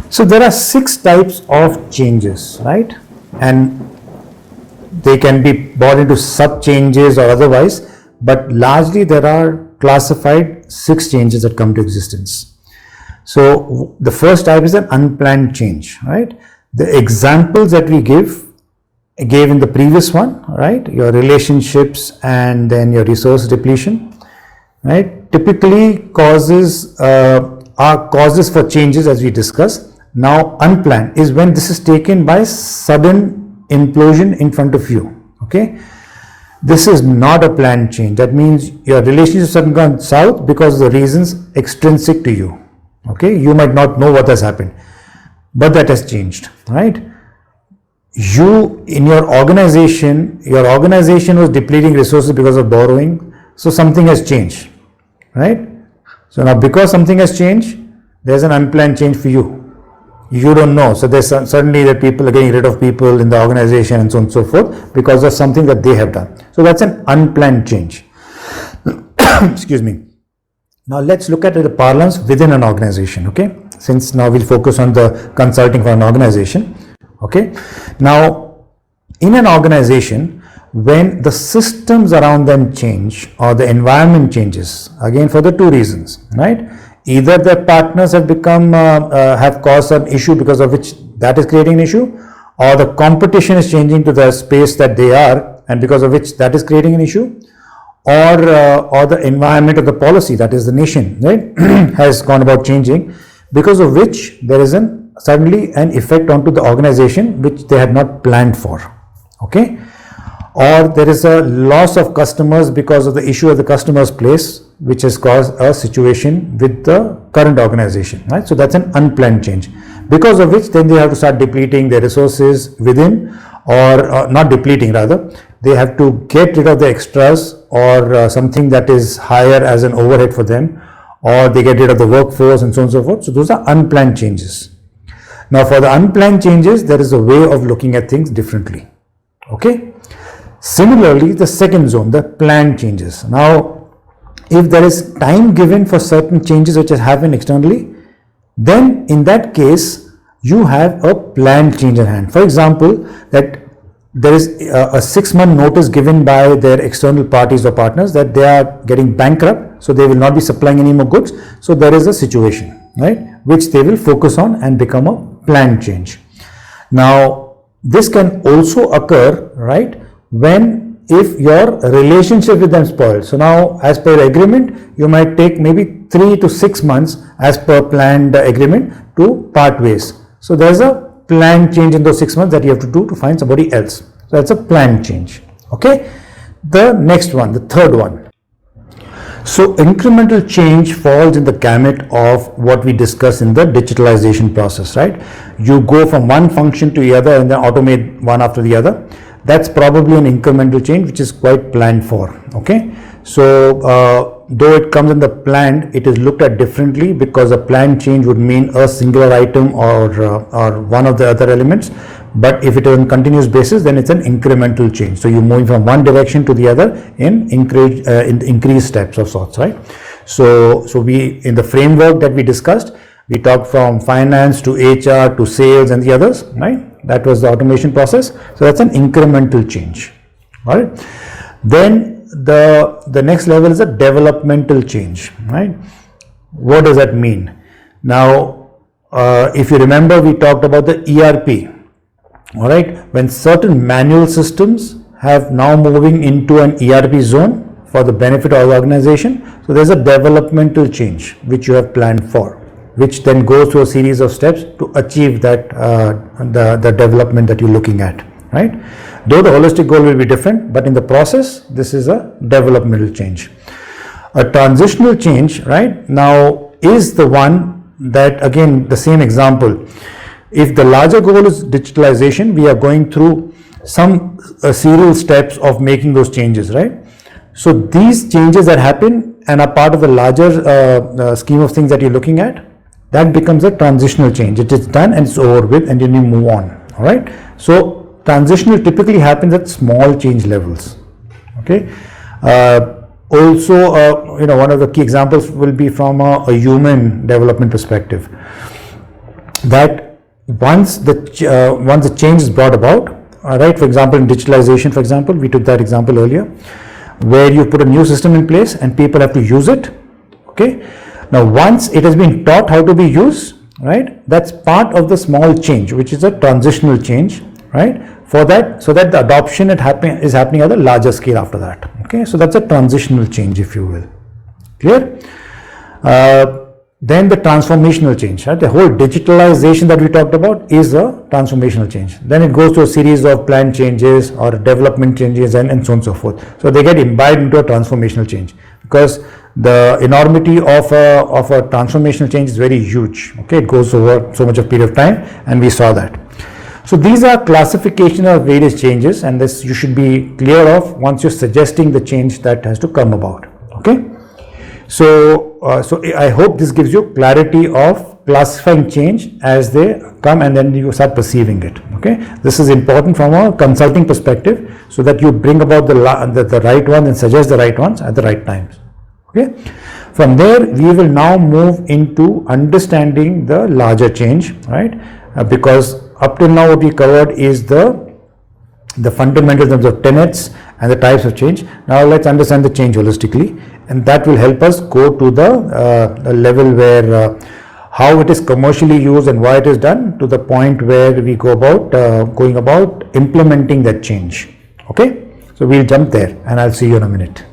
So there are 6 types of changes, right? And they can be brought into sub changes or otherwise, but largely there are classified 6 changes that come to existence. So the first type is an unplanned change, right? The examples that we gave in the previous one, right? Your relationships and then your resource depletion, right? Typically causes are causes for changes, as we discussed. Now unplanned is when this is taken by sudden implosion in front of you. Okay, this is not a planned change. That means your relationships have gone south because of the reasons extrinsic to you. Okay, you might not know what has happened, but that has changed, right? You in your organization was depleting resources because of borrowing, so something has changed, right? So now because something has changed, there's an unplanned change for you. You don't know. So there's suddenly that people are getting rid of people in the organization and so on and so forth because of something that they have done. So that's an unplanned change. Excuse me. Now let's look at the parlance within an organization. Okay. Since now we'll focus on the consulting for an organization. Okay. Now in an organization, when the systems around them change or the environment changes, again for the 2 reasons, right? Either their partners have become, have caused an issue because of which that is creating an issue, or the competition is changing to the space that they are and because of which that is creating an issue, or the environment or the policy, that is the nation, right, has gone about changing, because of which there is suddenly an effect onto the organization which they had not planned for. Okay. Or there is a loss of customers because of the issue at the customer's place, which has caused a situation with the current organization, right? So that's an unplanned change, because of which then they have to start depleting their resources within, or not depleting, rather they have to get rid of the extras or something that is higher as an overhead for them, or they get rid of the workforce and so on and so forth. So those are unplanned changes. Now for the unplanned changes, there is a way of looking at things differently. Okay. Similarly, the second zone, the planned changes. Now, if there is time given for certain changes which has happened externally, then in that case, you have a planned change in hand. For example, that there is a 6-month notice given by their external parties or partners that they are getting bankrupt, so they will not be supplying any more goods. So there is a situation, right, which they will focus on and become a planned change. Now, this can also occur, right, if your relationship with them spoiled. So now, as per agreement, you might take maybe 3 to 6 months as per planned agreement to part ways. So there's a planned change in those 6 months that you have to do to find somebody else. So that's a planned change. Okay. The next one, the third one. So incremental change falls in the gamut of what we discussed in the digitalization process, right? You go from one function to the other and then automate one after the other. That's probably an incremental change which is quite planned for. Okay. So though it comes in the planned, it is looked at differently, because a planned change would mean a singular item or one of the other elements. But if it is on continuous basis, then it's an incremental change. So you're moving from one direction to the other in increased steps of sorts, right? So we, in the framework that we discussed, we talked from finance to HR to sales and the others, right? That was the automation process. So that's an incremental change. All right. Then the next level is a developmental change, right? What does that mean? Now, if you remember, we talked about the ERP. All right. When certain manual systems have now moving into an ERP zone for the benefit of the organization. So there's a developmental change which you have planned for, which then goes through a series of steps to achieve that the development that you're looking at, right? Though the holistic goal will be different, but in the process, this is a developmental change. A transitional change, right, now is the one that, again, the same example. If the larger goal is digitalization, we are going through some serial steps of making those changes, right? So these changes that happen and are part of the larger scheme of things that you're looking at, that becomes a transitional change. It is done and it's over with, and then you move on. All right. So transitional typically happens at small change levels. Okay. Also, one of the key examples will be from a human development perspective. that once the change is brought about, right, for example, in digitalization, for example, we took that example earlier, where you put a new system in place and people have to use it. Okay. Now, once it has been taught how to be used, right, that's part of the small change, which is a transitional change, right, for that, so that the adoption is happening at a larger scale after that. Okay. So that's a transitional change, if you will. Clear? Then the transformational change, right? The whole digitalization that we talked about is a transformational change. Then it goes to a series of plan changes or development changes and so on and so forth. So they get imbibed into a transformational change, because the enormity of a transformational change is very huge. Okay, it goes over so much of period of time, and we saw that. So these are classification of various changes, and this you should be clear of once you're suggesting the change that has to come about. Okay. So I hope this gives you clarity of classifying change as they come, and then you start perceiving it. Okay, this is important from a consulting perspective, so that you bring about the right ones and suggest the right ones at the right times. Okay, from there we will now move into understanding the larger change, right? Because up till now what we covered is the fundamentals of the tenets and the types of change. Now let's understand the change holistically, and that will help us go to the level where how it is commercially used and why it is done, to the point where we go about going about implementing that change. Okay, so we'll jump there, and I'll see you in a minute.